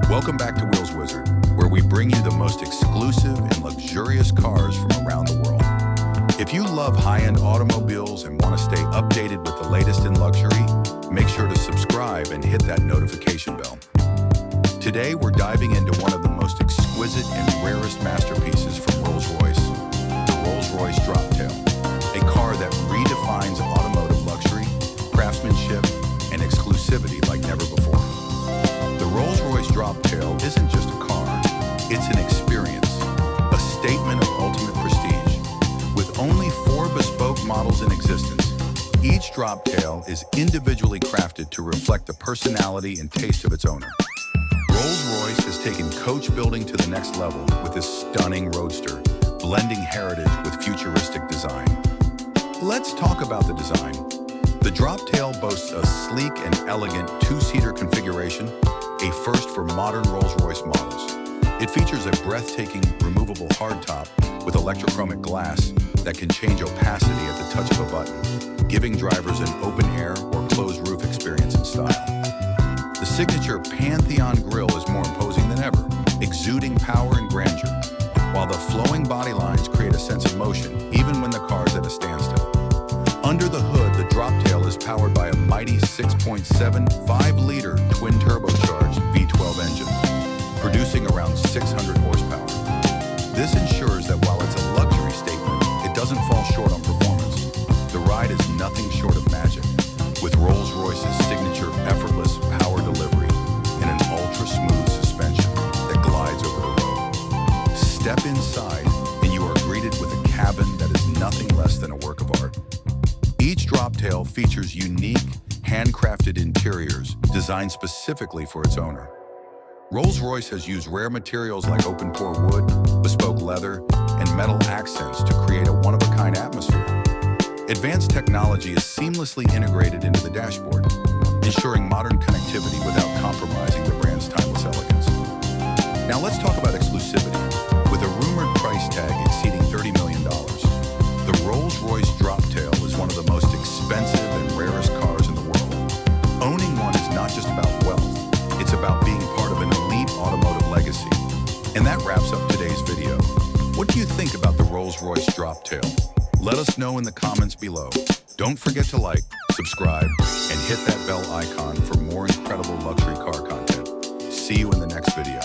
Welcome back to Wheels Wizard, where we bring you the most exclusive and luxurious cars from around the world. If you love high-end automobiles and want to stay updated with the latest in luxury, make sure to subscribe and hit that notification bell. Today, we're diving into one of the most exquisite and rarest masterpieces from Rolls-Royce, the Rolls-Royce Droptail, a car that redefines automotive luxury, craftsmanship, and exclusivity like never before. The Rolls-Royce Droptail isn't just a car, it's an experience, a statement of ultimate prestige. With only 4 bespoke models in existence, each Droptail is individually crafted to reflect the personality and taste of its owner. Rolls-Royce has taken coach building to the next level with this stunning roadster, blending heritage with futuristic design. Let's talk about the design. The Droptail boasts a sleek and elegant 2-seater configuration, a first for modern Rolls-Royce models. It features a breathtaking, removable hardtop with electrochromic glass that can change opacity at the touch of a button, giving drivers an open-air or closed-roof experience in style. The signature Pantheon grille is more imposing than ever, exuding power and grandeur, while the flowing body lines create a sense of motion, even when the car is at a standstill. Under the hood, the Droptail is powered by a mighty 6.75-liter twin-turbocharged V12 engine, producing around 600 horsepower. This ensures that while it's a luxury statement, it doesn't fall short on performance. The ride is nothing short of magic, with Rolls-Royce's signature effortless power delivery and an ultra-smooth suspension that glides over the road. Step inside, and you are greeted with a cabin that is nothing less than a work of art. Each Droptail features unique, handcrafted interiors designed specifically for its owner. Rolls-Royce has used rare materials like open-pore wood, bespoke leather, and metal accents to create a one-of-a-kind atmosphere. Advanced technology is seamlessly integrated into the dashboard, ensuring modern connectivity without compromising the brand's timeless elegance. Now let's talk about exclusivity. With a rumored price tag exceeding $30 million, the Rolls-Royce Droptail is one of the most expensive and rarest cars in the world. Owning one is not just about wealth, it's about being part of an elite automotive legacy. And that wraps up today's video. What do you think about the Rolls-Royce Droptail? Let us know in the comments below. Don't forget to like, subscribe, and hit that bell icon for more incredible luxury car content. See you in the next video.